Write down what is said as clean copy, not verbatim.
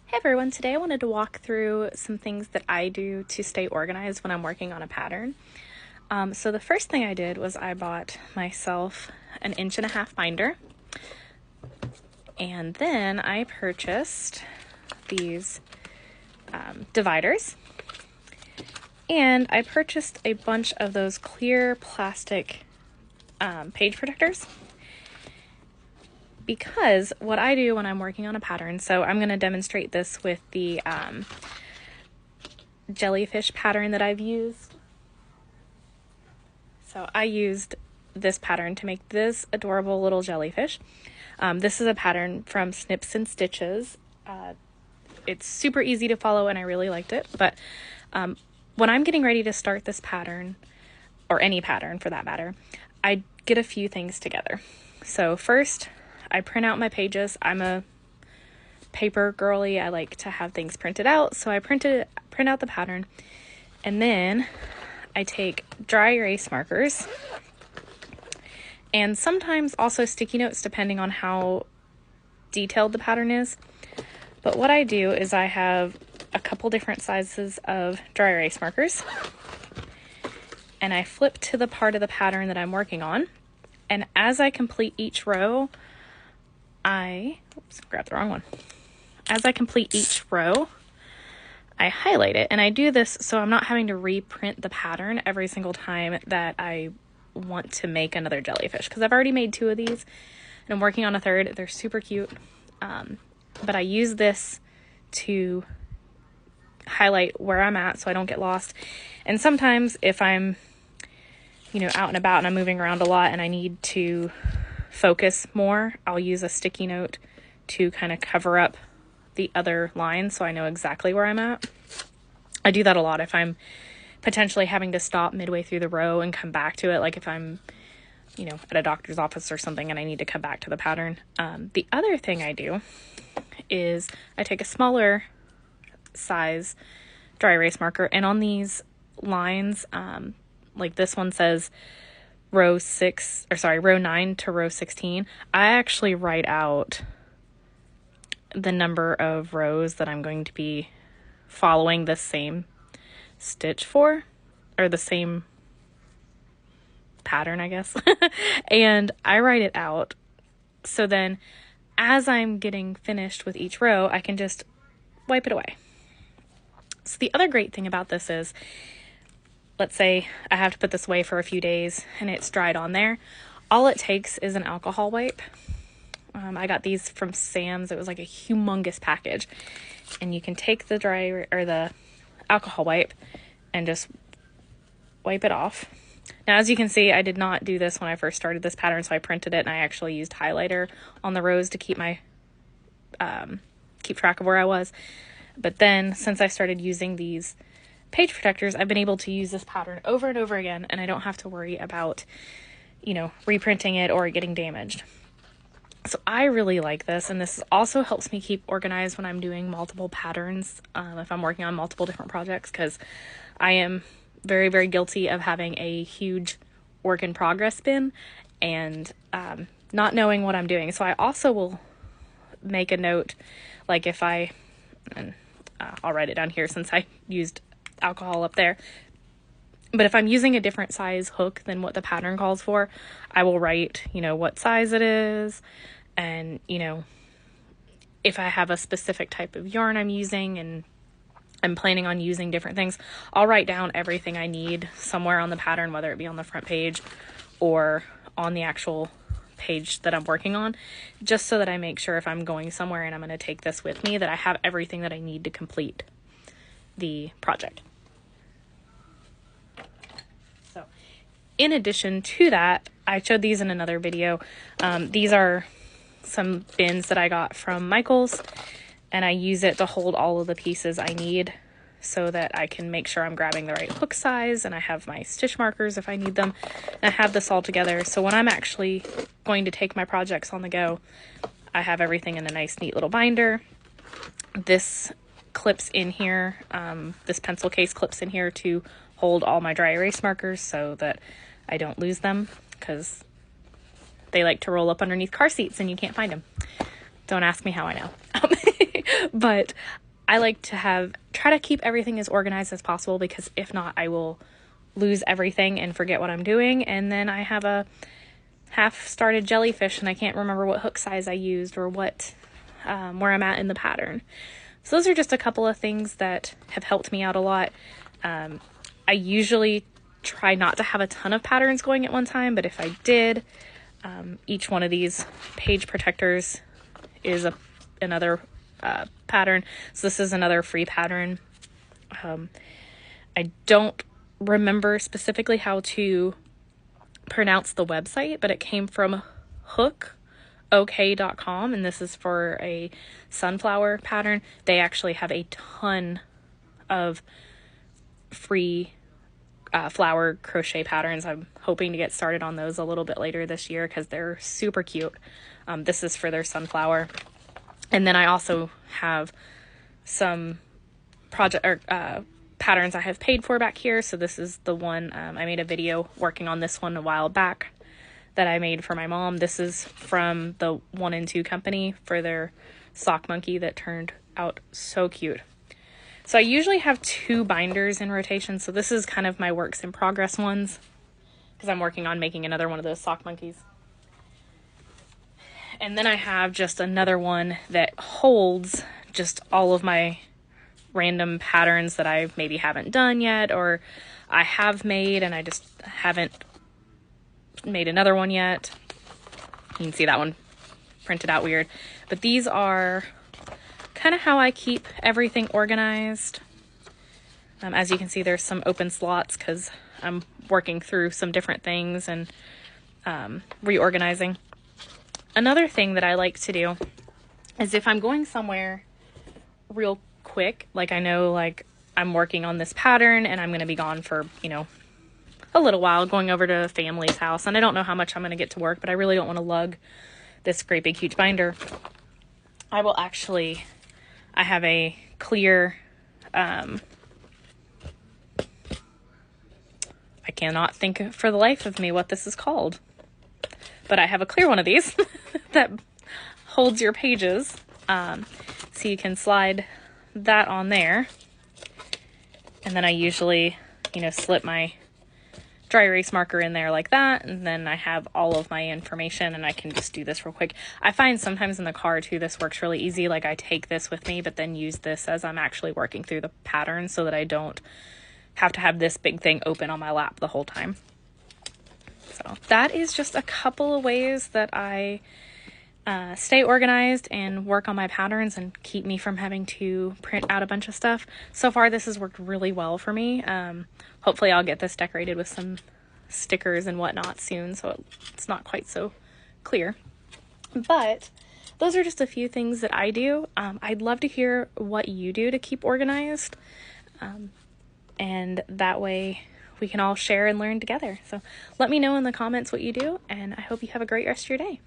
Hey everyone, today I wanted to walk through some things that I do to stay organized when I'm working on a pattern. So the first thing I did was I bought myself an 1.5-inch binder, and then I purchased these dividers, and I purchased a bunch of those clear plastic page protectors. Because what I do when I'm working on a pattern, so I'm going to demonstrate this with the jellyfish pattern that I've used. So I used this pattern to make this adorable little jellyfish. This is a pattern from Snips and Stitches. It's super easy to follow and I really liked it. But when I'm getting ready to start this pattern, or any pattern for that matter, I get a few things together. So first, I print out my pages. I'm a paper girly. I like to have things printed out. So I print out the pattern, and then I take dry erase markers and sometimes also sticky notes depending on how detailed the pattern is. But what I do is I have a couple different sizes of dry erase markers, and I flip to the part of the pattern that I'm working on. And as I complete each row, grabbed the wrong one. As I complete each row, I highlight it, and I do this so I'm not having to reprint the pattern every single time that I want to make another jellyfish, because I've already made 2 of these and I'm working on a third. They're super cute, but I use this to highlight where I'm at so I don't get lost. And sometimes if I'm out and about and I'm moving around a lot and I need to focus more, I'll use a sticky note to kind of cover up the other lines so I know exactly where I'm at. I do that a lot if I'm potentially having to stop midway through the row and come back to it, like if I'm at a doctor's office or something and I need to come back to the pattern. The other thing I do is I take a smaller size dry erase marker, and on these lines, like this one says row 9 to row 16, I actually write out the number of rows that I'm going to be following the same stitch for, or the same pattern, I guess. And I write it out, so then as I'm getting finished with each row, I can just wipe it away. So the other great thing about this is, let's say I have to put this away for a few days and it's dried on there. All it takes is an alcohol wipe. I got these from Sam's. It was like a humongous package. And you can take the alcohol wipe and just wipe it off. Now, as you can see, I did not do this when I first started this pattern, so I printed it and I actually used highlighter on the rows to keep track of where I was. But then since I started using these page protectors, I've been able to use this pattern over and over again, and I don't have to worry about, reprinting it or getting damaged. So I really like this, and this also helps me keep organized when I'm doing multiple patterns, if I'm working on multiple different projects, because I am very, very guilty of having a huge work in progress bin and not knowing what I'm doing. So I also will make a note, like if I'll write it down here since I used alcohol up there. But if I'm using a different size hook than what the pattern calls for, I will write, what size it is, and, if I have a specific type of yarn I'm using and I'm planning on using different things, I'll write down everything I need somewhere on the pattern, whether it be on the front page or on the actual page that I'm working on, just so that I make sure if I'm going somewhere and I'm going to take this with me, that I have everything that I need to complete the project. So in addition to that, I showed these in another video. These are some bins that I got from Michaels, and I use it to hold all of the pieces I need so that I can make sure I'm grabbing the right hook size, and I have my stitch markers if I need them, and I have this all together. So when I'm actually going to take my projects on the go, I have everything in a nice, neat little binder. This clips in here, this pencil case clips in here to hold all my dry erase markers so that I don't lose them, because they like to roll up underneath car seats and you can't find them. Don't ask me how I know. But I like to try to keep everything as organized as possible, because if not, I will lose everything and forget what I'm doing. And then I have a half-started jellyfish and I can't remember what hook size I used or what, where I'm at in the pattern. So those are just a couple of things that have helped me out a lot. I usually try not to have a ton of patterns going at one time, but if I did, each one of these page protectors is another pattern. So this is another free pattern. I don't remember specifically how to pronounce the website, but it came from hookok.com, and this is for a sunflower pattern. They actually have a ton of free flower crochet patterns. I'm hoping to get started on those a little bit later this year because they're super cute. This is for their sunflower. And then I also have some patterns I have paid for back here. So this is the one, I made a video working on this one a while back that I made for my mom. This is from the 1 and 2 company for their sock monkey that turned out so cute. So I usually have 2 binders in rotation. So this is kind of my works in progress ones, because I'm working on making another one of those sock monkeys. And then I have just another one that holds just all of my random patterns that I maybe haven't done yet, or I have made and I just haven't made another one yet. You can see that one printed out weird. But these are kind of how I keep everything organized. As you can see, there's some open slots because I'm working through some different things and reorganizing. Another thing that I like to do is if I'm going somewhere real quick, like I know like I'm working on this pattern and I'm going to be gone for, a little while, going over to a family's house, and I don't know how much I'm going to get to work, but I really don't want to lug this great big huge binder. I have a clear, I cannot think for the life of me what this is called, but I have a clear one of these that holds your pages. So you can slide that on there. And then I usually, slip my dry erase marker in there like that. And then I have all of my information and I can just do this real quick. I find sometimes in the car too, this works really easy. Like I take this with me, but then use this as I'm actually working through the pattern so that I don't have to have this big thing open on my lap the whole time. So that is just a couple of ways that I stay organized and work on my patterns and keep me from having to print out a bunch of stuff. So far, this has worked really well for me. Hopefully I'll get this decorated with some stickers and whatnot soon, so it's not quite so clear. But those are just a few things that I do. I'd love to hear what you do to keep organized. And that way we can all share and learn together. So let me know in the comments what you do, and I hope you have a great rest of your day.